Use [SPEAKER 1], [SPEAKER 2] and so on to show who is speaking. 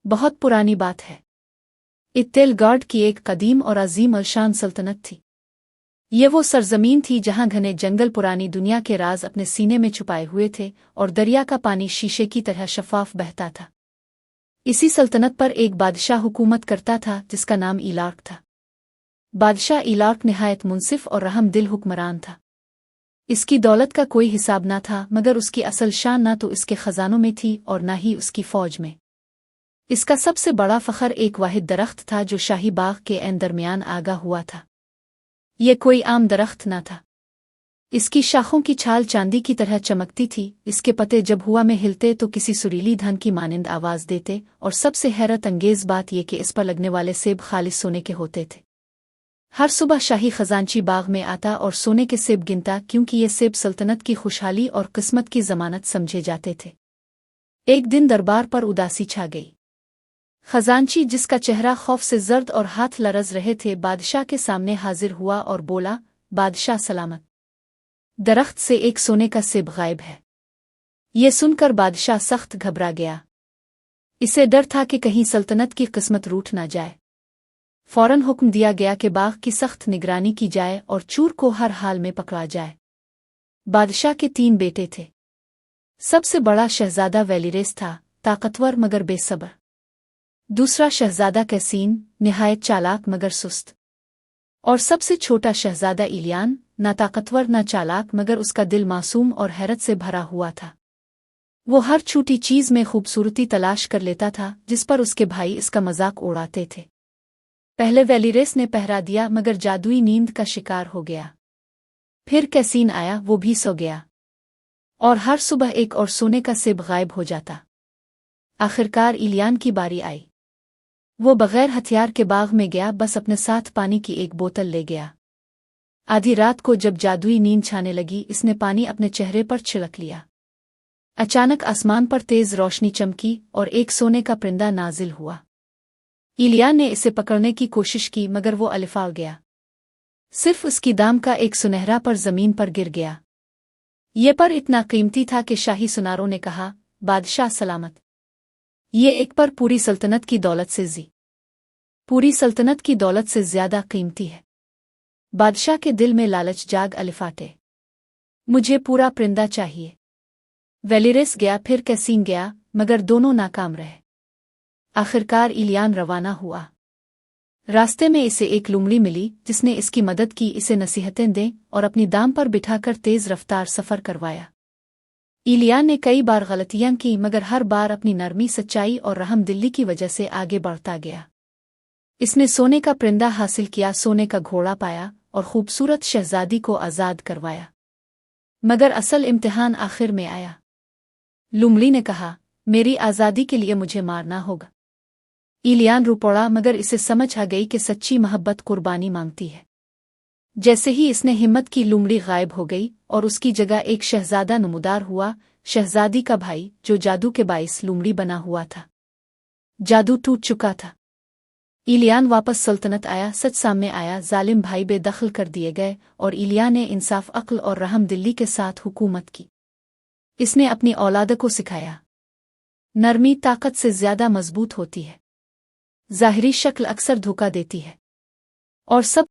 [SPEAKER 1] बहुत पुरानी बात है। इत्तेलगार्ड की एक कदीम और अजीम अलशान सल्तनत थी। ये वो सरजमीन थी जहां घने जंगल पुरानी दुनिया के राज अपने सीने में छुपाए हुए थे और दरिया का पानी शीशे की तरह शफाफ बहता था। इसी सल्तनत पर एक बादशाह हुकूमत करता था जिसका नाम इलार्क था। बादशाह इलार्क निहायत मुंसिफ और रहम दिल हुक्मरान था। इसकी दौलत का कोई हिसाब न था, मगर उसकी असल शान न तो इसके खजानों में थी और न ही उसकी फौज में। इसका सबसे बड़ा फखर एक वाहिद दरख्त था जो शाही बाग के ऐन दरमियान आगा हुआ था। ये कोई आम दरख्त न था। इसकी शाखों की छाल चांदी की तरह चमकती थी। इसके पत्ते जब हुआ में हिलते तो किसी सुरीली धन की मानिंद आवाज देते, और सबसे हैरत अंगेज बात यह कि इस पर लगने वाले सेब खालिस सोने के होते थे। हर सुबह शाही खजांची बाग में आता और सोने के सेब गिनता, क्योंकि ये सेब सल्तनत की खुशहाली और किस्मत की जमानत समझे जाते थे। एक दिन दरबार पर उदासी छा गई। खजांची, जिसका चेहरा खौफ से जर्द और हाथ लरज रहे थे, बादशाह के सामने हाजिर हुआ और बोला, बादशाह सलामत। दरख्त से एक सोने का सेब गायब है। ये सुनकर बादशाह सख्त घबरा गया। इसे डर था कि कहीं सल्तनत की किस्मत रूठ न जाए। फौरन हुक्म दिया गया कि बाग की सख्त निगरानी की जाए और चूर को हर हाल में पकड़ा जाए। बादशाह के 3 बेटे थे। सबसे बड़ा शहजादा वेलिरेस था, ताकतवर मगर बेसब्र। दूसरा शहजादा कैसीन, निहायत चालाक मगर सुस्त। और सबसे छोटा शहजादा इलियान, न ताकतवर न चालाक, मगर उसका दिल मासूम और हैरत से भरा हुआ था। वो हर छोटी चीज में खूबसूरती तलाश कर लेता था, जिस पर उसके भाई इसका मजाक उड़ाते थे। पहले वेलिरेस ने पहरा दिया, मगर जादुई नींद का शिकार हो गया। फिर कैसीन आया, वो भी सो गया, और हर सुबह एक और सोने का सेब गायब हो जाता। आखिरकार इलियान की बारी आई। वो बगैर हथियार के बाग में गया, बस अपने साथ पानी की एक बोतल ले गया। आधी रात को जब जादुई नींद छाने लगी, इसने पानी अपने चेहरे पर छिड़क लिया। अचानक आसमान पर तेज रोशनी चमकी और एक सोने का परिंदा नाजिल हुआ। इलियान ने इसे पकड़ने की कोशिश की, मगर वो अलिफा गया। सिर्फ उसकी दाम का एक सुनहरा पर जमीन पर गिर गया। ये पर इतना कीमती था कि शाही सुनारों ने कहा, बादशाह सलामत। ये एक पर पूरी सल्तनत की दौलत से पूरी सल्तनत की दौलत से ज्यादा कीमती है। बादशाह के दिल में लालच जाग अलिफाटे। मुझे पूरा परिंदा चाहिए। वेलिरेस गया, फिर कैसीन गया, मगर दोनों नाकाम रहे। आखिरकार इलियान रवाना हुआ। रास्ते में इसे एक लुमड़ी मिली, जिसने इसकी मदद की, इसे नसीहतें दें और अपनी दाम पर बिठाकर तेज रफ्तार सफर करवाया। इलियान ने कई बार गलतियां की, मगर हर बार अपनी नरमी, सच्चाई और रहमदिली की वजह से आगे बढ़ता गया। इसने सोने का परिंदा हासिल किया, सोने का घोड़ा पाया और खूबसूरत शहजादी को आज़ाद करवाया। मगर असल इम्तिहान आखिर में आया। लुमड़ी ने कहा, मेरी आज़ादी के लिए मुझे मारना होगा। इलियान रो पड़ा, मगर इसे समझ आ गई कि सच्ची मोहब्बत कुर्बानी मांगती है। जैसे ही इसने हिम्मत की, लुमड़ी गायब हो गई और उसकी जगह एक शहजादा नमूदार हुआ, शहजादी का भाई, जो जादू के बाइस लुमड़ी बना हुआ था। जादू टूट चुका था। इलियान वापस सल्तनत आया, सच सामने आया। जालिम भाई बेदखल कर दिए गए और इलियान ने इंसाफ, अक्ल और रहमदिली के साथ हुकूमत की। इसने अपनी औलाद को सिखाया, नरमी ताकत से ज्यादा मजबूत होती है। ज़ाहिरी शक्ल अक्सर धोखा देती है, और सब